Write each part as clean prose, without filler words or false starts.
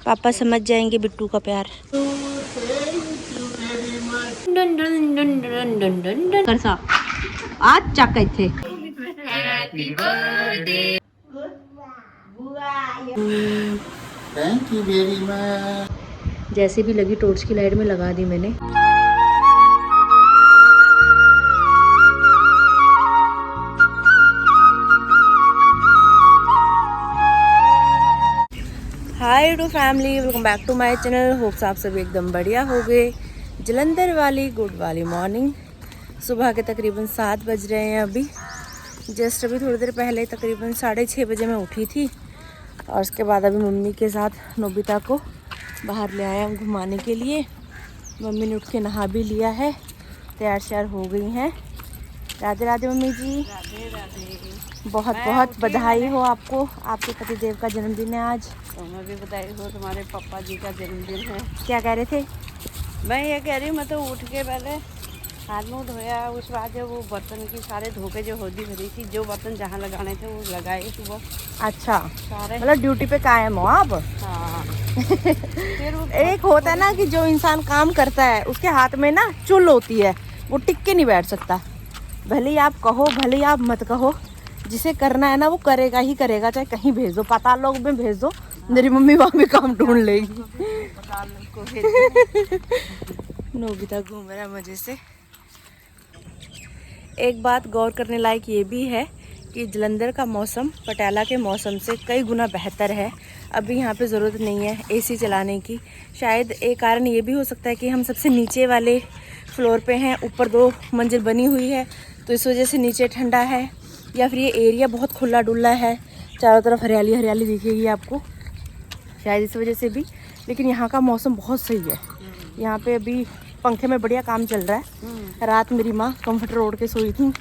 पापा समझ जाएंगे बिट्टू का प्यार। आज चक थे थैंक यू वेरी मच। जैसे भी लगी टॉर्च की लाइट में लगा दी मैंने। Hi to family, welcome back to my channel. Hopes आप सभी एकदम बढ़िया हो गए। जलंधर वाली गुड वाली मॉर्निंग। सुबह के तकरीबन 7 बज रहे हैं अभी। जस्ट अभी थोड़ी देर पहले तकरीबन 6:30 बजे मैं उठी थी और उसके बाद अभी मम्मी के साथ नोबिता को बाहर ले आया हूँ घुमाने के लिए। मम्मी ने उठ के नहा भी लिया है, तैयार श्यार हो गई हैं। राधे राधे मम्मी जी। राधे राधे। बहुत बहुत बधाई हो आपको, आपके पतिदेव का जन्मदिन है आज। तुम्हें भी बधाई हो, तुम्हारे पापा जी का जन्मदिन है। क्या कह रहे थे? मैं ये कह रही हूँ, मैं तो उठ के पहले हाथ मुँह धोया, उस बाद जो वो बर्तन की सारे धोके जो होदी भरी थी, जो बर्तन जहाँ लगाने थे वो लगाए सुबह अच्छा, सारे। मतलब ड्यूटी पे कायम हो आप। हाँ। फिर वो एक होता है ना कि जो इंसान काम करता है उसके हाथ में ना चुल होती है, वो टिक के नहीं बैठ सकता। भले ही आप कहो भले ही आप मत कहो, जिसे करना है ना वो करेगा ही करेगा, चाहे कहीं भेज दो, पाताल लोक में भेज दो, मेरी मम्मी वहाँ भी काम ढूंढ लेगी। नोबिता घूम रहा है मजे से। एक बात गौर करने लायक ये भी है कि जलंधर का मौसम पटियाला के मौसम से कई गुना बेहतर है। अभी यहाँ पे ज़रूरत नहीं है एसी चलाने की। शायद एक कारण ये भी हो सकता है कि हम सबसे नीचे वाले फ्लोर पे हैं, ऊपर 2 मंजिल बनी हुई है तो इस वजह से नीचे ठंडा है, या फिर ये एरिया बहुत खुला डुल्ला है, चारों तरफ हरियाली हरियाली दिखेगी आपको, शायद इस वजह से भी। लेकिन यहाँ का मौसम बहुत सही है। यहाँ पे अभी पंखे में बढ़िया काम चल रहा है। रात मेरी माँ कंफर्टर ओढ़ के सोई थी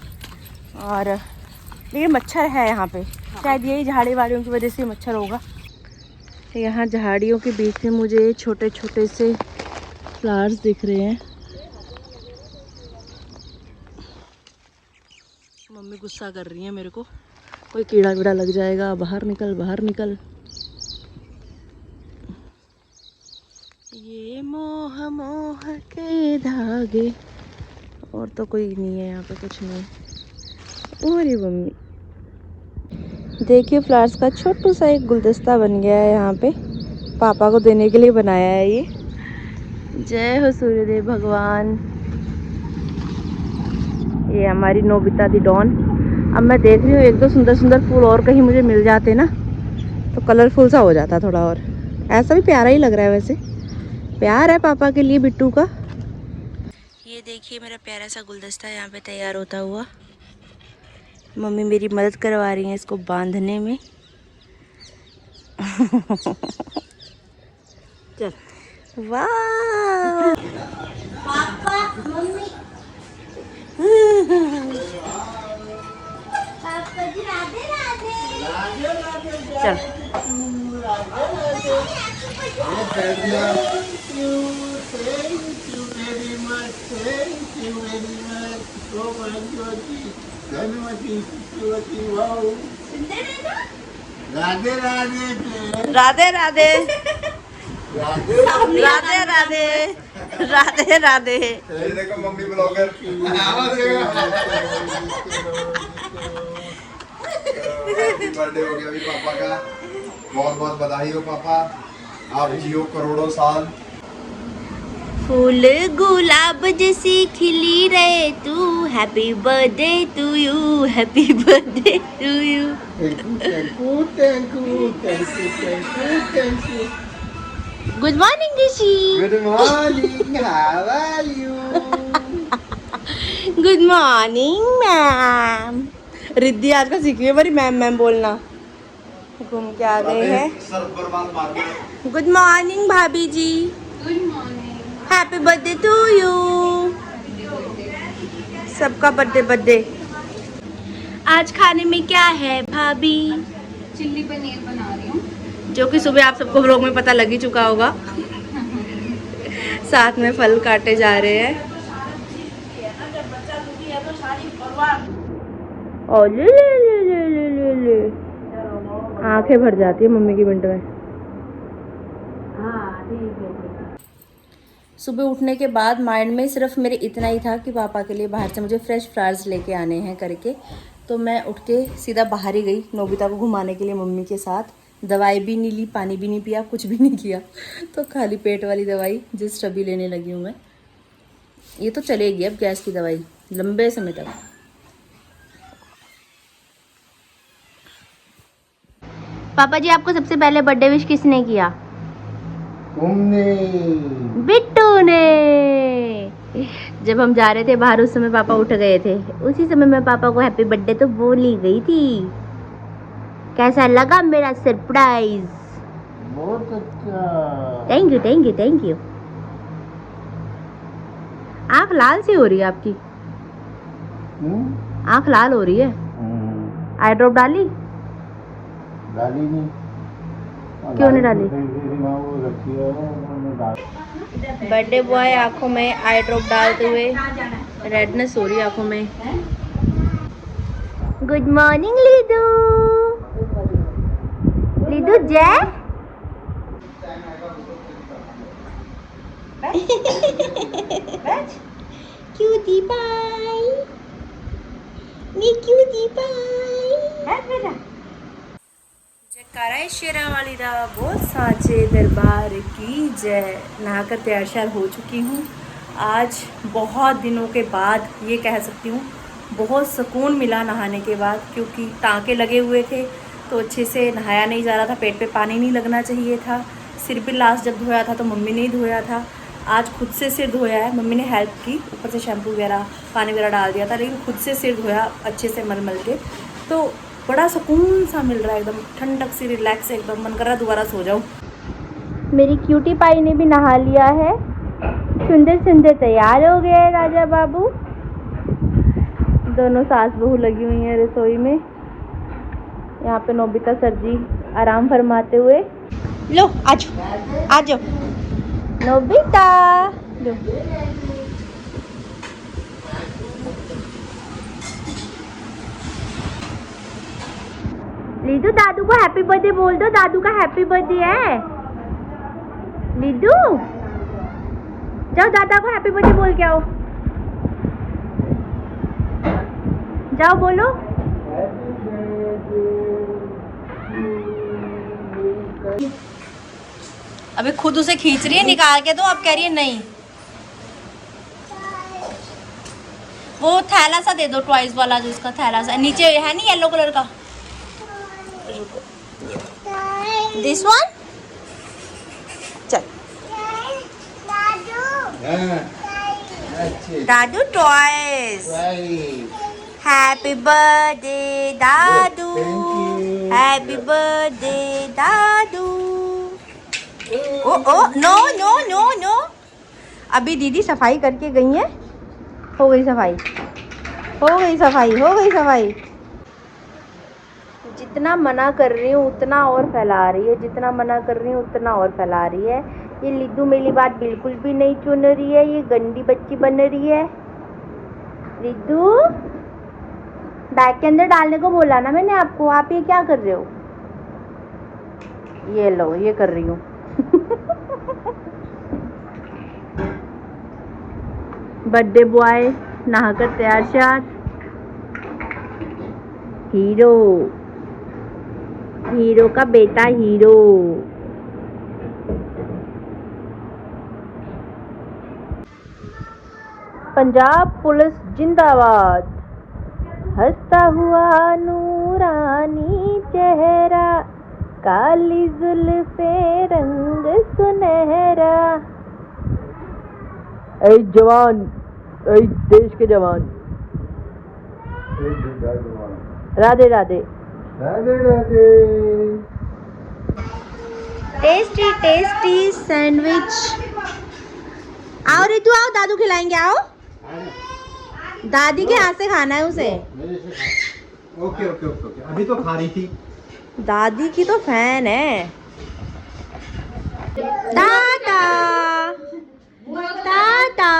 और लेकिन मच्छर है यहाँ पे, शायद यही झाड़ी वाड़ियों की वजह से मच्छर होगा। यहाँ झाड़ियों के बीच में मुझे छोटे छोटे से फ्लावर्स दिख रहे हैं। मम्मी गुस्सा कर रही है मेरे को, कोई कीड़ा वीड़ा लग जाएगा, बाहर निकल बाहर निकल। ये मोह मोह के धागे, और तो कोई नहीं है यहाँ पे, कुछ नहीं है। अरे मम्मी देखिए, फ्लावर्स का छोटू सा एक गुलदस्ता बन गया है यहाँ पे, पापा को देने के लिए बनाया है ये। जय हो सूर्यदेव भगवान। ये हमारी नोबिता दी डॉन। अब मैं देख रही हूँ 1-2 सुंदर सुंदर फूल और कहीं मुझे मिल जाते ना तो कलरफुल सा हो जाता थोड़ा, और ऐसा भी प्यारा ही लग रहा है। वैसे प्यार है पापा के लिए बिट्टू का। ये देखिए मेरा प्यारा सा गुलदस्ता यहाँ पे तैयार होता हुआ। मम्मी मेरी मदद करवा रही है इसको बांधने में। चल वाह पापा मम्मी। पापा जी राधे राधे। चल राधे राधे राधे राधे राधे राधे राधे राधे। देखो मम्मी ब्लॉगर बर्थडे हो गया अभी पापा का। बहुत बहुत बधाई हो पापा, आप जियो करोड़ों साल। फूल गुलाब जैसी खिली रहे तू, happy birthday to you, happy birthday to you. Good morning Rishi. Good morning, how are you? Good morning ma'am. Riddhi आज का सीखी है मेरी मैम मैम बोलना। घूम के आ गए हैं। गुड मॉर्निंग भाभी जी। Good morning. Happy birthday to you. सबका बर्थडे बर्थडे। आज खाने में क्या है भाभी? चिल्ली पनीर बना रही हूँ, जो कि सुबह आप सबको व्लॉग में पता लग ही चुका होगा। साथ में फल काटे जा रहे हैं। और ले ले ले ले ले ले ले, आंखें भर जाती है मम्मी की मिनट में। सुबह उठने के बाद माइंड में सिर्फ मेरे इतना ही था कि पापा के लिए बाहर से मुझे फ्रेश फ्राइज लेके आने हैं करके। तो मैं उठ के सीधा बाहर ही गई नोबिता को घुमाने के लिए मम्मी के साथ। दवाई भी नहीं ली, पानी भी नहीं पिया, कुछ भी नहीं किया। तो खाली पेट वाली दवाई जस्ट अभी लेने लगी हूँ मैं। ये तो चलेगी अब गैस की दवाई लंबे समय तक। पापा जी, आपको सबसे पहले बर्थडे विश किसने किया? तुमने। बिट्टू ने। जब हम जा रहे थे बाहर उस समय पापा उठ गए थे, उसी समय मैं पापा को हैप्पी बर्थडे तो बोल ही गई थी। कैसा लगा मेरा सरप्राइज? बहुत अच्छा। Thank you thank you thank you. आँख लाल सी हो रही है आपकी। आँख लाल हो रही है। आई ड्रॉप डाली? डाली नहीं। क्यों नहीं डाली? बर्थडे बॉय आंखों में आई ड्रॉप डालते हुए रेडनेस हो रही है आंखों में। Good morning Lidu. लीदू जय। Cutie pie. नी क्यूटी पाई। जयकारा शेरा वाली दा बोल सांचे दरबार की जय। नहाकर तैयार श्यार हो चुकी हूँ। आज बहुत दिनों के बाद ये कह सकती हूँ बहुत सुकून मिला नहाने के बाद, क्योंकि टाँके लगे हुए थे तो अच्छे से नहाया नहीं जा रहा था, पेट पे पानी नहीं लगना चाहिए था। सिर भी लास्ट जब धोया था तो मम्मी ने ही धोया था। आज खुद से सिर धोया है, मम्मी ने हेल्प की, ऊपर से शैम्पू वगैरह पानी वगैरह डाल दिया था, लेकिन खुद से सिर धोया अच्छे से मल मल के। तो बड़ा सुकून सा मिल रहा है, एकदम ठंडक सी, रिलैक्स, एकदम मन कर रहा है दोबारा सो जाऊँ। मेरी क्यूटी पाई ने भी नहा लिया है, सुंदर सुंदर तैयार हो गए राजा बाबू। दोनों सास बहू लगी हुई हैं रसोई में। यहाँ पे नोबिता सर जी आराम फरमाते हुए। लो आज आज नोबिता लो। लीदू दादू को हैप्पी बर्थडे बोल दो, दादू का हैप्पी बर्थडे है। लीदू जाओ दादा को हैप्पी बर्थडे बोल के आओ, जाओ बोलो। अभी खुद उसे खींच रही है निकाल के, तो अब कह रही है नहीं। वो थैला सा दे दो, टॉयज वाला जो उसका थैला सा नीचे है नहीं येलो कलर का। दिस वन चल। दादू टॉयज। हैप्पी बर्थडे दादू, हैप्पी बर्थडे दादू। Oh oh no no no no. अभी दीदी सफाई करके गई है, हो गई सफाई, हो गई सफाई, हो गई सफाई। जितना मना कर रही हूँ उतना और फैला रही है, जितना मना कर रही हूँ उतना और फैला रही है। ये लिद्दू मेरी बात बिल्कुल भी नहीं सुन रही है, ये गंदी बच्ची बन रही है। लिद्दू बैग के अंदर डालने को बोला ना मैंने आपको, आप ये क्या कर रहे हो? ये लो, ये कर रही हूँ। बर्थडे बॉय नहाकर तैयार श्यार। हीरो, हीरो का बेटा हीरो। पंजाब पुलिस जिंदाबाद। हंसता हुआ नूरानी चेहरा, काली जुल्फे रंग सुनहरा। ऐ जवान, ऐ देश के जवान, Radhe Radhe. Radhe Radhe. Tasty tasty sandwich. आओ रितु आओ, दादू खिलाएंगे, आओ। दादी के हाथ से खाना है उसे। ओके ओके ओके ओके, अभी तो खा रही थी। दादी की तो फैन है। दादा दादा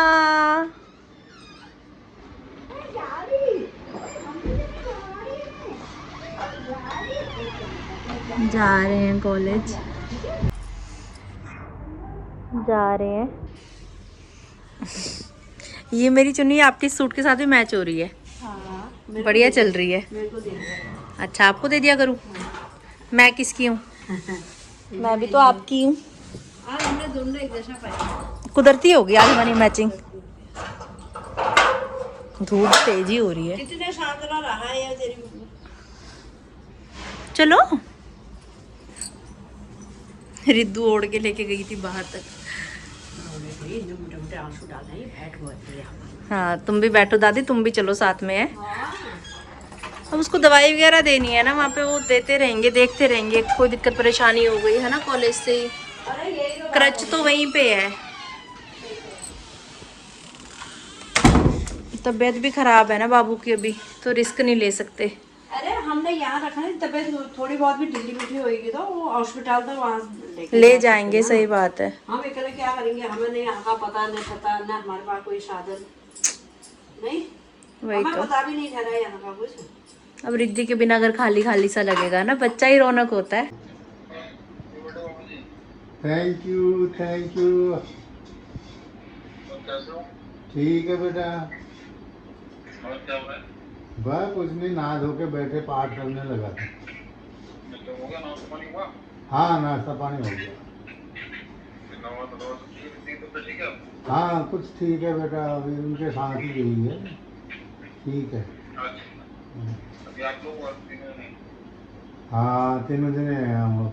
जा रहे हैं कॉलेज। जा रहे हैं। ये मेरी चुन्नी आपके सूट के साथ भी मैच हो रही है। हाँ, बढ़िया चल रही है। मेरे को दे दो। अच्छा, आपको दे दिया करूँ? मैं किसकी हूँ? मैं भी तो आपकी हूँ। आज हमने दोनों एक जैसा पाया। कुदरती होगी आज हमारी मैचिंग। धूप तेजी हो रही है। कितने शानदार रहा है यार तेरी। चलो। रिद्धू ओढ़ के लेके गई थी बाहर तक। मोटे मोटे आंसू डालना, ये बैठ हुआ है। हाँ, तुम भी बैठो दादी, तुम भी चलो साथ में है। अब उसको दवाई वगैरह देनी है ना, वहाँ पे वो देते रहेंगे, देखते रहेंगे। कोई दिक्कत परेशानी हो गई है ना कॉलेज से ही। क्रच तो वहीं पे है। तबीयत भी खराब है ना बाबू की अभी, तो रिस्क नहीं ले सकते। अरे हमने यहाँ रखा है, तबीयत थोड़ी बहुत भी ढीली मीठी होगी तो वो हॉस्पिटल तो वहाँ ले जाएंगे, सही बात है। हम अकेले क्या करेंगे, हमें नहीं यहाँ का पता ना हमारे पास कोई साधन नहीं, वही हमें तो। पता भी नहीं ठहरा यहाँ का कुछ। अब रिद्धि के बिना घर खाली खाली सा लगेगा ना, बच्चा ही रौनक होता है। Thank you thank you. ठीक है बेटा। बस कुछ नहीं, नहा धो के बैठे पाठ करने लगा था। हाँ, नाश्ता पानी हो गया। हाँ कुछ ठीक है बेटा, अभी उनके साथ ही गई है। ठीक है। हाँ, तीनों दिन है हम लोग।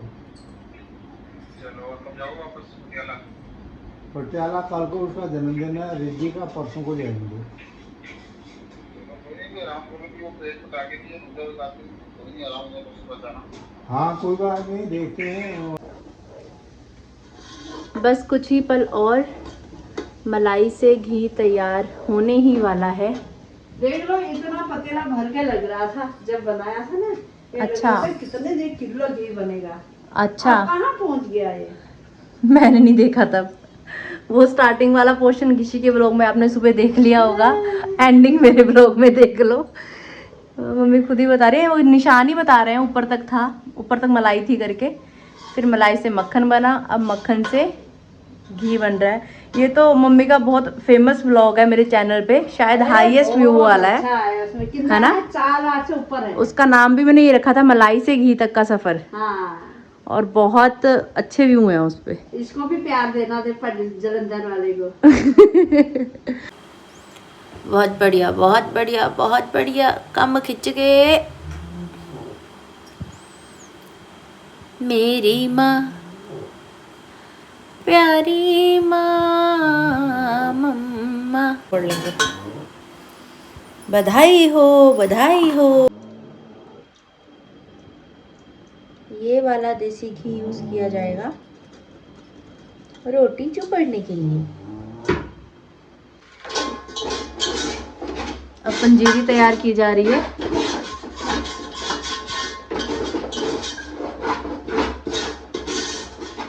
पटियाला कल को उसका जन्मदिन है रिद्धि का, परसों को जाएंगे। हाँ कोई बात नहीं, देखते हैं। बस कुछ ही पल और मलाई से घी तैयार होने ही वाला है। देख लो, इतना पतीला भर के लग रहा था जब बनाया था ना। अच्छा। कितने किलो घी बनेगा। अच्छा, कहाँ पहुँच गया ये। मैंने नहीं देखा तब। वो स्टार्टिंग वाला पोर्शन किसी के ब्लॉग में आपने सुबह देख लिया होगा, एंडिंग मेरे ब्लॉग में देख लो। मम्मी खुद ही बता रहे हैं, वो निशान ही बता रहे हैं। ऊपर तक था, ऊपर तक मलाई थी करके, फिर मलाई से मक्खन बना, अब मक्खन से घी बन रहा है। ये तो मम्मी का बहुत फेमस व्लॉग है मेरे चैनल पे, शायद हाईएस्ट व्यू वाला है। अच्छा है, उसमें कितना है ना? 4 लाख से ऊपर है। उसका नाम भी मैंने ये रखा था, मलाई से घी तक का सफर। हाँ, और बहुत अच्छे व्यू हैं उस पे। इसको भी प्यार देना दे जलंधर वाले को। बहुत बढ़िया, बहुत बढ़िया, बहुत बढ़िया। कम खिंच के। मेरी माँ, प्यारी माँ, मम्मा। पढ़ लेंगे। बधाई हो, बधाई हो। ये वाला देसी घी यूज किया जाएगा रोटी चुपड़ने के लिए। अब पंजीरी तैयार की जा रही है।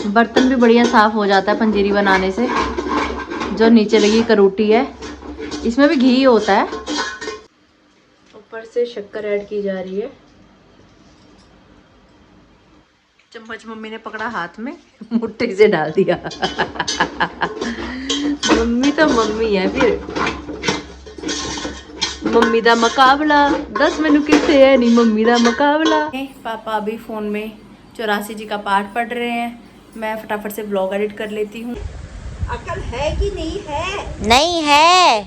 बर्तन भी बढ़िया साफ हो जाता है पंजीरी बनाने से। जो नीचे लगी करोटी है, इसमें भी घी होता है। ऊपर से शक्कर ऐड की जा रही है। चम्मच मम्मी ने पकड़ा हाथ में, मुट्ठी से डाल दिया। मम्मी तो मम्मी है फिर। मम्मी दा मुकाबला 10 मैनू किथे है नहीं, मम्मी दा मुकाबला। पापा अभी फोन में 84 जी का पाठ पढ़ रहे हैं। मैं फटाफट से ब्लॉग एडिट कर लेती हूँ। अकल है कि नहीं है? नहीं है।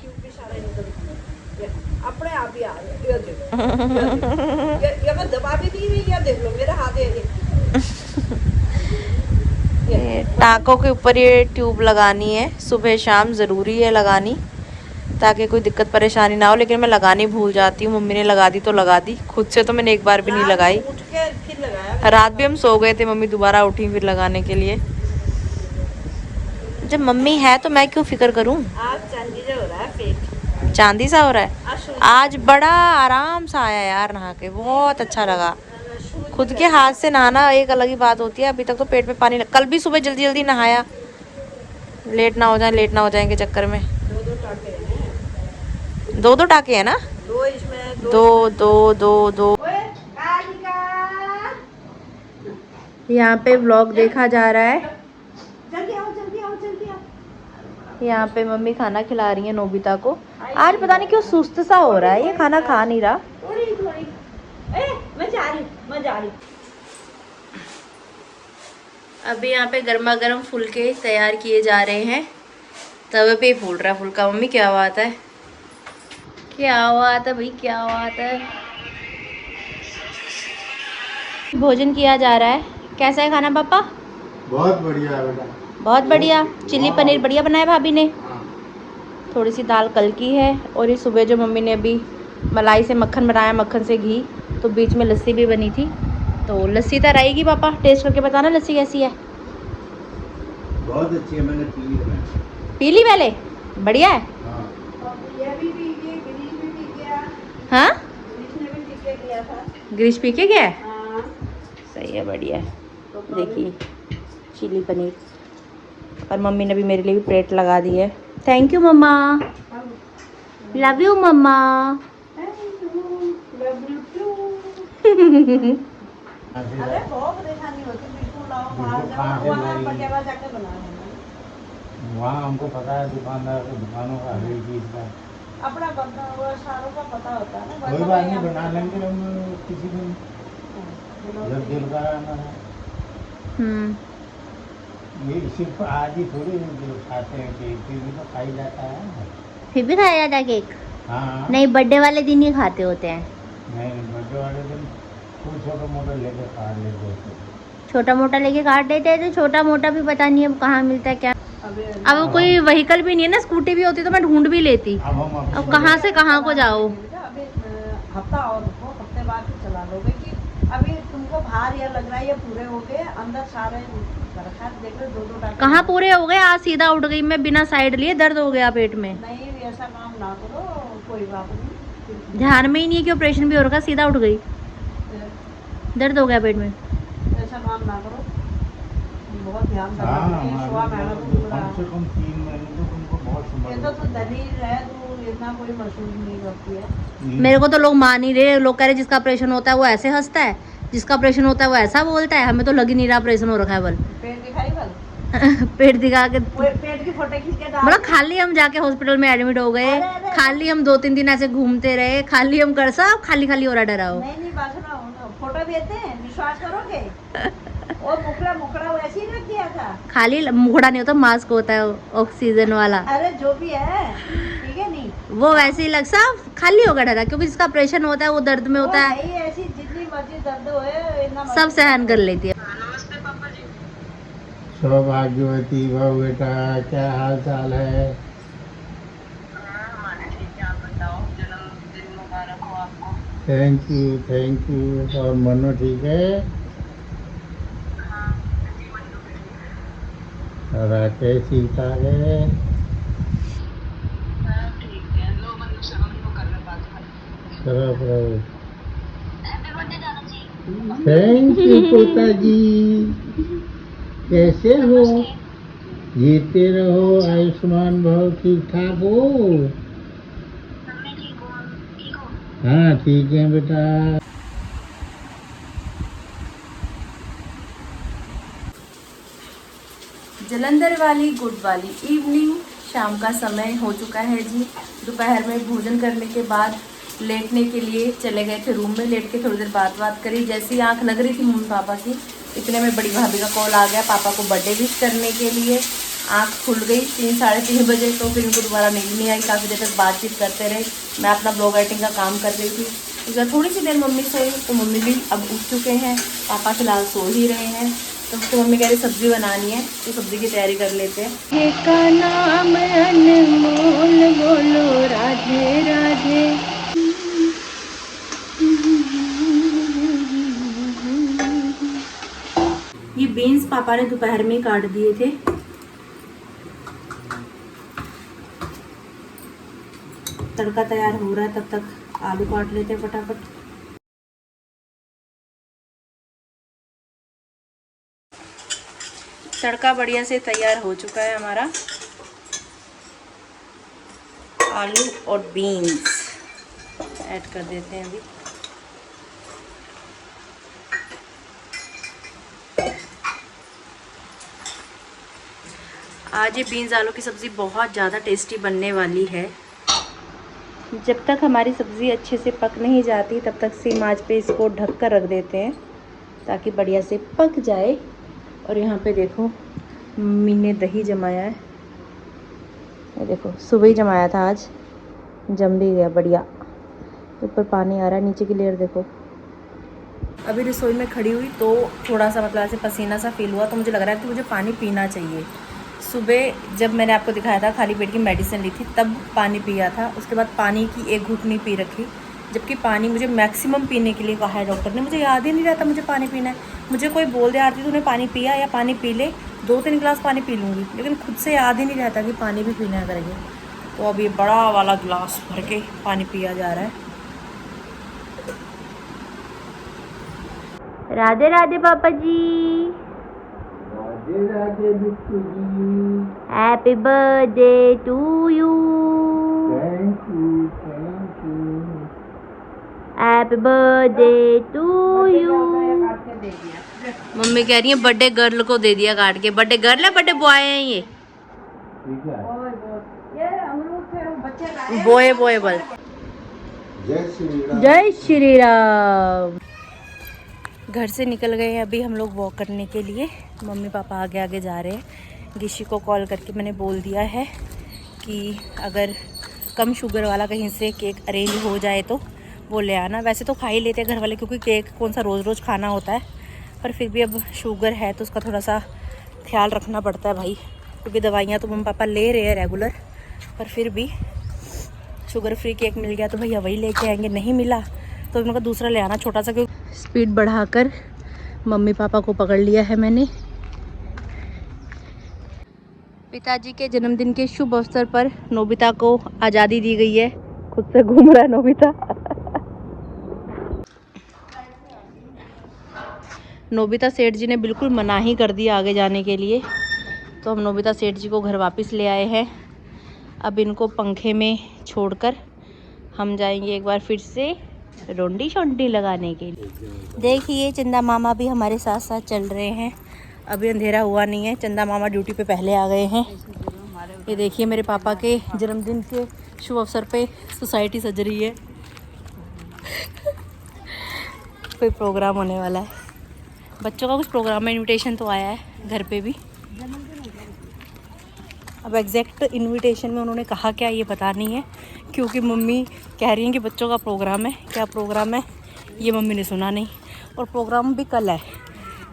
अपने आप ही आ रही है। ये मैं दबा भी नहीं रही है, देख लो मेरा हाथ है। टाँकों के ऊपर ये ट्यूब लगानी है, सुबह शाम ज़रूरी है लगानी, ताकि कोई दिक्कत परेशानी ना हो। लेकिन मैं लगानी भूल जाती हूँ। मम्मी ने लगा दी तो लगा दी, खुद से तो मैंने एक बार भी नहीं लगाई। उठ के फिर लगाया। रात भी हम सो गए थे, मम्मी दोबारा उठी फिर लगाने के लिए। जब मम्मी है तो मैं क्यों फिक्र करूँ। आज चांदी जो हो रहा है पेट, चांदी सा हो रहा है। आज बड़ा आराम सा आया यार, नहा के बहुत अच्छा लगा। खुद के हाथ से नहाना एक अलग ही बात होती है। अभी तक तो पेट में पानी कल भी सुबह जल्दी जल्दी नहाया, लेट ना हो जाए के चक्कर में। 2 टाके हैं। 2 टाके हैं ना? 2 इसमें, 2। यहाँ पे व्लॉग देखा जा रहा है। जल्दी आओ जल्दी यहाँ पे मम्मी खाना खिला रही है नोबिता को। आज पता नहीं क्यों सुस्त सा हो रहा है, ये खाना खा नहीं रहा। अभी यहाँ पे गर्मा गर्म फुलके तैयार किए जा रहे हैं। तवे पे ही फूल रहा है फुलका। मम्मी क्या बात है, क्या बात है भाई, क्या बात है। भोजन किया जा रहा है। कैसा है खाना पापा? बहुत बढ़िया है बेटा, बहुत बढ़िया। चिल्ली पनीर बढ़िया बनाया भाभी ने। थोड़ी सी दाल कल की है, और ये सुबह जो मम्मी ने अभी मलाई से मक्खन बनाया, मक्खन से घी, तो बीच में लस्सी भी बनी थी। तो लस्सी तो रहेगी पापा, टेस्ट करके बताना लस्सी कैसी है। बहुत अच्छी है, मैंने पी ली है। पी ली पहले? बढ़िया है। हाँ, ग्रीश पी के गया है। सही है, बढ़िया है। देखिए चिली पनीर, और मम्मी ने भी मेरे लिए भी प्लेट लगा दी है। थैंक यू मम्मा, लव यू मम्मा। अरे बहुत परेशानी होती, बिल्कुल लाओ बाहर जाके बना लेना। वहाँ हमको पता है दुकानदार को, दुकानों का हर एक चीज़ का अपना बर्तन वो सारों का पता होता है ना। कोई बात नहीं, बना लेंगे हम किसी दिन जब दिल का आना है। ये सिर्फ आज ही थोड़ी जो खाते हैं केक, फिर भी तो खाई जाता है। फिर भी खाया जाता है केक? हाँ नहीं, बर्थडे वाले दिन ही खाते होते हैं। नहीं, बर्थडे वाले दिन कोई छोटा मोटा लेके खा लेते हैं। छोटा मोटा लेके काट देते हैं, तो छोटा मोटा भी पता नहीं अब कहाँ मिलता है क्या। अब कोई व्हीकल भी नहीं है ना, स्कूटी भी होती तो मैं ढूंढ भी लेती। अब हम अब कहाँ से कहाँ को जाओ। अभी हफ्ता और रुको, हफ्ते बाद ही चला लोगे कि अभी तुमको बाहर या लग रहा है ये पूरे हो गए, अंदर सारे देख लो, दो टाइम कहाँ पूरे हो गए? आज सीधा उठ गई मैं, बिना साइड लिए दर्द हो गया पेट में। नहीं ऐसा काम ना करो, कोई बात नहीं। ध्यान में ही नहीं है कि ऑपरेशन भी हो रखा, सीधा उठ गई, दर्द हो गया पेट में। ऐसा काम ना करो, बहुत ध्यान हाँ, रखना। सुबह महीना तो कम से कम 3 महीने तो तुमको बहुत ये तो दलील है, तू इतना कोई महसूस नहीं करती है। मेरे को तो लोग मान ही रहे, लोग कह रहे जिसका ऑपरेशन होता है वो ऐसे हंसता है, जिसका ऑपरेशन होता है वो ऐसा बोलता है। हमें तो लग ही नहीं रहा ऑपरेशन हो रखा है। बल पेट दिखाई बल पेट दिखा के पेट की फोटो खींच के डाल। मतलब खाली हम जाके हॉस्पिटल में एडमिट हो गए, खाली हम 2-3 दिन ऐसे घूमते रहे, खाली हम कर सब खाली खाली हो रहा डरा हो। नहीं बात सुनो, फोटो देते हैं, विश्वास करोगे? वो मुखड़ा वैसे ही रख दिया था। खाली मुखड़ा नहीं होता, मास्क होता है ऑक्सीजन वाला। अरे जो भी है ठीक है, नहीं वो वैसे ही लग सब खाली होगा डरा, क्योंकि जिसका ऑपरेशन होता है वो दर्द में होता है, ऐसी जितनी मर्जी दर्द होए इतना सब सहन कर लेती है। नमस्ते पापा जी। सौभाग्यवती बहु बेटा, क्या हाल चाल है? हमारे ठीक है, आप बताओ, जन्मदिन मुबारक हो आपको। Thank you, thank you. और मनो ठीक है? और राकेश ठीक ठाक है? ठीक है, लो मनु से हम लोग कर रहे बात। सरफ रहो। थैंक यू पोता जी, कैसे हो? जीते रहो, आयुष्मान भव, ठीक ठाक हो? हाँ ठीक है बेटा। जलंधर वाली गुड वाली इवनिंग, शाम का समय हो चुका है जी। दोपहर में भोजन करने के बाद लेटने के लिए चले गए थे रूम में। लेट के थोड़ी देर बात करी, जैसी आंख लग रही थी मम्मी पापा की, इतने में बड़ी भाभी का कॉल आ गया पापा को बर्थडे विश करने के लिए। आंख खुल गई 3-3:30 बजे, तो फिर इनको दोबारा नींद नहीं आई। काफ़ी देर तक बातचीत करते रहे, मैं अपना ब्लॉग राइटिंग का काम कर रही थी। उसके बाद थोड़ी सी देर मम्मी सोई, तो मम्मी भी अब उठ चुके हैं, पापा फिलहाल सो ही रहे हैं। तो मम्मी कह रही सब्जी बनानी है, तो सब्जी की तैयारी कर लेते हैं। का नाम अनमोल, बोलो राधे राधे। ये बीन्स पापा ने दोपहर में काट दिए थे। तड़का तैयार हो रहा है, तब तक आलू काट लेते हैं फटाफट। तड़का बढ़िया से तैयार हो चुका है हमारा। आलू और बीन्स ऐड कर देते हैं अभी। आज ये बीन्स आलू की सब्ज़ी बहुत ज़्यादा टेस्टी बनने वाली है। जब तक हमारी सब्ज़ी अच्छे से पक नहीं जाती तब तक सेम आंच पे इसको ढक कर रख देते हैं ताकि बढ़िया से पक जाए। और यहाँ पे देखो मम्मी ने दही जमाया है, ये देखो सुबह ही जमाया था, आज जम भी गया बढ़िया। ऊपर पानी आ रहा है, नीचे की लेयर देखो। अभी रसोई में खड़ी हुई तो थोड़ा सा मतलब ऐसे पसीना सा फील हुआ, तो मुझे लग रहा है कि मुझे पानी पीना चाहिए। सुबह जब मैंने आपको दिखाया था खाली पेट की मेडिसिन ली थी तब पानी पिया था, उसके बाद पानी की एक घूंट नहीं पी रखी, जबकि पानी मुझे मैक्सिमम पीने के लिए कहा है डॉक्टर ने। मुझे याद ही नहीं रहता मुझे पानी पीना है। मुझे कोई बोल दे आरती तूने पानी पिया या पानी पी ले, 2-3 गिलास पानी पी लूँगी, लेकिन खुद से याद ही नहीं रहता कि पानी भी पीना है करके। तो अब ये बड़ा वाला गिलास भर के पानी पिया जा रहा है। राधे राधे पापा जी, Radhe Radhe Bittu ji. Happy birthday to you, thank you, thank you. Happy birthday to you. मम्मी कह रही है बर्थडे गर्ल को दे दिया काट के। बर्थडे गर्ल है बर्थडे बॉय है ये? ठीक है। बॉय बॉय बोल। जय श्री राम। जय श्री राम। घर से निकल गए हैं अभी हम लोग वॉक करने के लिए। मम्मी पापा आगे आगे जा रहे हैं। गिशी को कॉल करके मैंने बोल दिया है कि अगर कम शुगर वाला कहीं से केक अरेंज हो जाए तो वो ले आना। वैसे तो खा ही लेते हैं घर वाले, क्योंकि केक कौन सा रोज़ रोज़ खाना होता है, पर फिर भी अब शुगर है तो उसका थोड़ा सा ख्याल रखना पड़ता है भाई, क्योंकि दवाइयाँ तो मम्मी पापा ले रहे हैं रेगुलर, पर फिर भी शुगर फ्री केक मिल गया तो भैया वही लेके आएंगे, नहीं मिला तो उनका दूसरा ले आना छोटा सा। क्योंकि स्पीड बढ़ाकर मम्मी पापा को पकड़ लिया है मैंने। पिताजी के जन्मदिन के शुभ अवसर पर नोबिता को आज़ादी दी गई है, खुद से घूम रहा है नोबिता। नोबिता सेठ जी ने बिल्कुल मना ही कर दिया आगे जाने के लिए, तो हम नोबिता सेठ जी को घर वापस ले आए हैं। अब इनको पंखे में छोड़कर हम जाएंगे एक बार फिर से रोंडी शोंडी लगाने के लिए। देखिए चंदा मामा भी हमारे साथ साथ चल रहे हैं। अभी अंधेरा हुआ नहीं है, चंदा मामा ड्यूटी पे पहले आ गए हैं। ये देखिए मेरे पापा के जन्मदिन के शुभ अवसर पे सोसाइटी सज रही है। कोई प्रोग्राम होने वाला है, बच्चों का कुछ प्रोग्राम में इनविटेशन तो आया है घर पे भी। अब एग्जैक्ट इनविटेशन में उन्होंने कहा क्या ये पता नहीं है, क्योंकि मम्मी कह रही हैं कि बच्चों का प्रोग्राम है। क्या प्रोग्राम है ये मम्मी ने सुना नहीं, और प्रोग्राम भी कल है,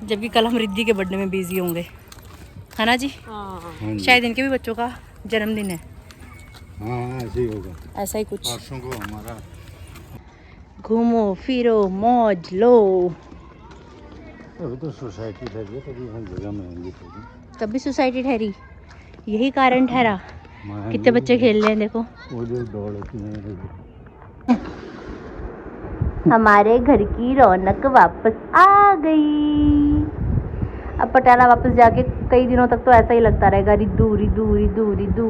जबकि कल हम रिद्धि के बर्थडे में बिजी होंगे, है ना जी? हाँ। शायद इनके भी बच्चों का जन्मदिन है। हाँ ऐसे ही होगा, ऐसा ही कुछ। परसों को हमारा। घूमो फिरो मौज लो। अभी तो सोसाइटी ठहरी है, तभी हम जगह महंगी थोड़ी। तभी सोसाइटी ठहरी, यही कारण ठहरा। कितने बच्चे खेल रहे हैं देखो। वो जो दौड़ती हैं। हमारे घर की रौनक वापस आ गई। अब पटियाला वापस जाके कई दिनों तक तो ऐसा ही लगता रहेगा, रिद्धू रिद्धू रिद्धू रिद्धू।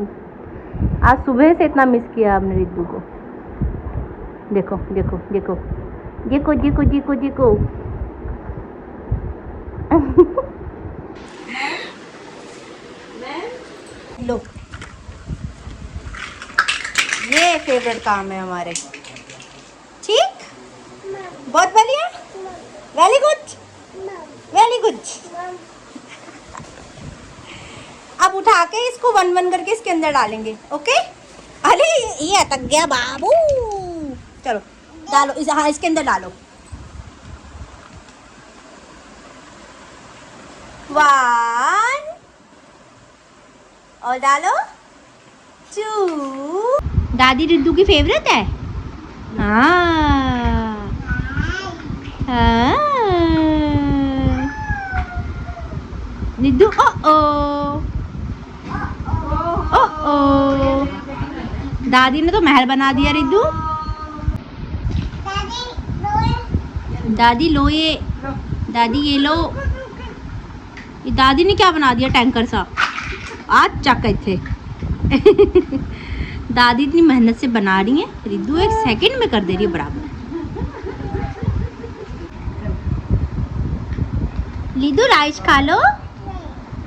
आज सुबह से इतना मिस किया आपने रिद्धू को। देखो देखो देखो देखो देखो देखो देखो। लो, ये फेवरेट काम है हमारे। ठीक, बहुत बढ़िया, वेरी गुड वेरी गुड। अब उठा के इसको 1-1 करके इसके अंदर डालेंगे, ओके? अरे ये अटक गया बाबू। चलो डालो इस, हाँ इसके अंदर डालो। 1 और डालो 2। दादी रिद्धू की फेवरेट है। हाँ हाँ रिद्धू ओ ओ। दादी ने तो महल बना दिया रिद्धू। दादी लो ये, दादी ये लो। ये दादी ने क्या बना दिया टैंकर सा। आज चक थे। दादी इतनी मेहनत से बना रही है, रिद्धू 1 सेकंड में कर दे रही है बराबर। रिद्धू राइस खा लो,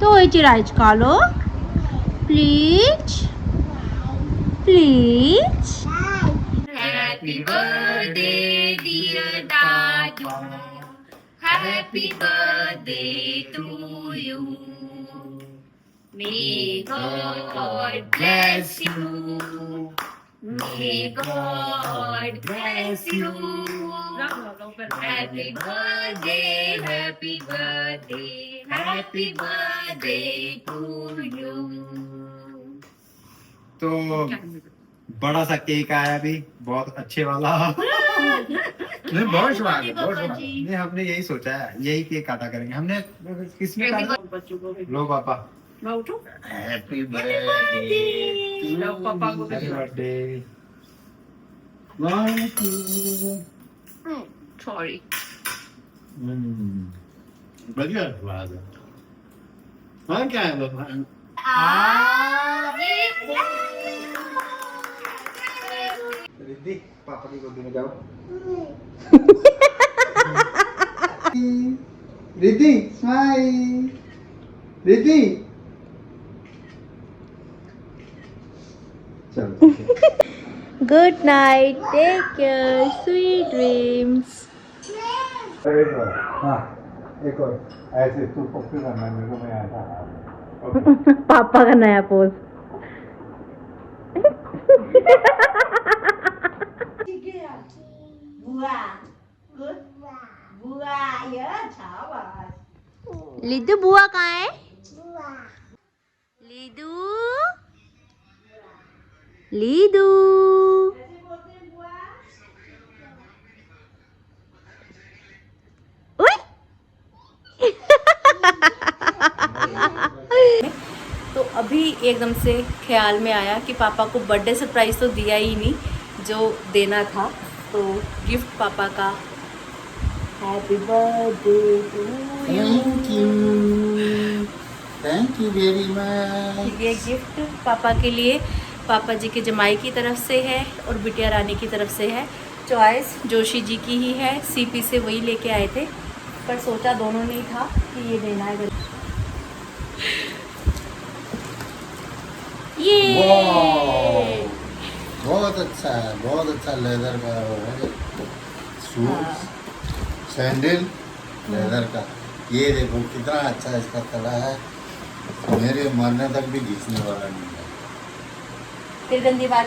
तो राइस खा लो। Please please. Happy birthday, dear Dadu. Happy birthday to you. May God bless you. May God bless you. Happy birthday, happy birthday, happy birthday to you. तो बड़ा सा केक आया अभी, बहुत अच्छे वाला। नहीं, बहुत स्वाद है, बहुत स्वाद। नहीं, हमने यही सोचा है, यही केक काटा करेंगे। हमने किसमें काटा? लो पापा। Happy birthday. पापा को हैप्पी बर्थडे। Sorry. बढ़िया स्वाद है। हाँ, क्या है बाबा? रिद्धि, पापा की गोदी में जाओ। रिद्धि, स्माइल। रिद्धि, चलो। Good night, take care, sweet dreams. हाँ, एक और ऐसे तू पक्की करना, मेरे को मैं आता। पापा का नया पोज। लिदू बुआ कहाँ है? लिदू लिदू तो अभी एकदम से ख्याल में आया कि पापा को बर्थडे सरप्राइज तो दिया ही नहीं जो देना था, तो गिफ्ट पापा का। Happy birthday to thank you very much. ये गिफ्ट पापा के लिए, पापा जी के जमाई की तरफ से है और बिटिया रानी की तरफ से है। चॉइस जोशी जी की ही है, सीपी से वही लेके आए थे, पर सोचा दोनों ने ही था कि ये देना है। ये बहुत अच्छा है, बहुत अच्छा लेदर का है शूज, सैंडल लेदर का। ये देखो कितना अच्छा इसका तला है, मेरे मरने तक भी घिसने वाला नहीं है। फिर गंदी बात,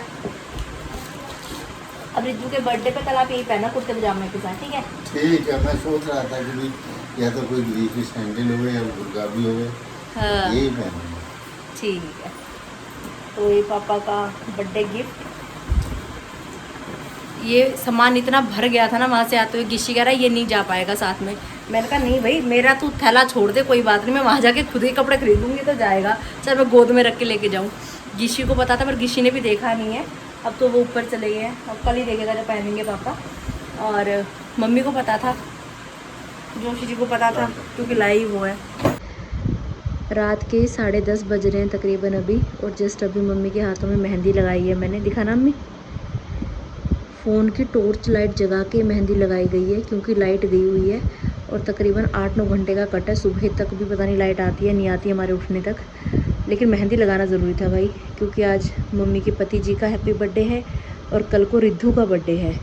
अब रिज्जू के बर्थडे पे कल आप यही पहना कुर्ते पजामे के साथ, ठीक है? ठीक है, मैं सोच रहा था कि भाई या तो कोई ग्रीफी सैंडल हो या गुरगाबी हो, हाँ यही पहनूंगा। ठीक है, तो ये पापा का बर्थडे गिफ्ट। ये सामान इतना भर गया था ना वहाँ से आते हुए, गिशी कह रहा है ये नहीं जा पाएगा साथ में। मैंने कहा नहीं भाई, मेरा तू थैला छोड़ दे, कोई बात नहीं, मैं वहाँ जाके खुद ही कपड़े खरीदूंगी तो जाएगा। चल मैं गोद में रख के लेके जाऊँ। गिशी को पता था पर गिशी ने भी देखा नहीं है, अब तो वो ऊपर चले गए हैं, अब कल ही देखेगा जब पहनेंगे पापा। और मम्मी को पता था, जोशी जी को पता था क्योंकि लाई वो है। रात के 10:30 बज रहे हैं तकरीबन अभी, और जस्ट अभी मम्मी के हाथों में मेहंदी लगाई है मैंने। दिखा ना मम्मी, फ़ोन की टॉर्च लाइट जगा के मेहंदी लगाई गई है क्योंकि लाइट गई हुई है और तकरीबन 8-9 घंटे का कट है। सुबह तक भी पता नहीं लाइट आती है नहीं आती हमारे उठने तक, लेकिन मेहंदी लगाना ज़रूरी था भाई, क्योंकि आज मम्मी के पति जी का हैप्पी बर्थडे है और कल को रिद्धू का बर्थडे है।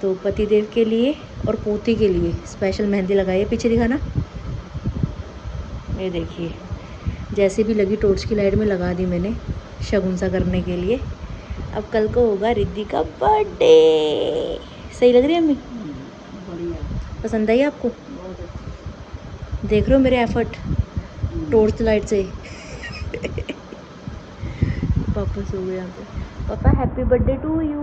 तो पति देव के लिए और पोती के लिए स्पेशल मेहंदी लगाई है। पीछे दिखाना, ये देखिए, जैसे भी लगी टॉर्च की लाइट में लगा दी मैंने शगुन सा करने के लिए। अब कल को होगा रिद्धि का बर्थडे। सही लग रही है अम्मी? पसंद आई आपको? देख रहे हो मेरे एफर्ट टॉर्च लाइट से। पापा सो गए यहाँ पे। पापा हैप्पी बर्थडे टू यू।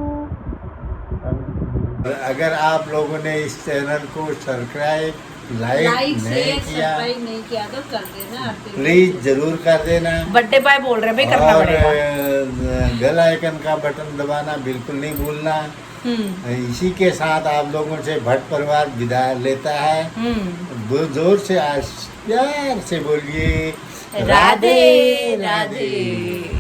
अगर आप लोगों ने इस चैनल को सब्सक्राइब लाइक नहीं किया तो कर देना, प्लीज जरूर कर देना। बर्थडे बाय बोल रहे हैं भाई, करना और पड़ेगा। बेल आइकन का बटन दबाना बिल्कुल नहीं भूलना। इसी के साथ आप लोगों से भट्ट परिवार विदा लेता है। जोर से आज प्यार से बोलिए राधे राधे।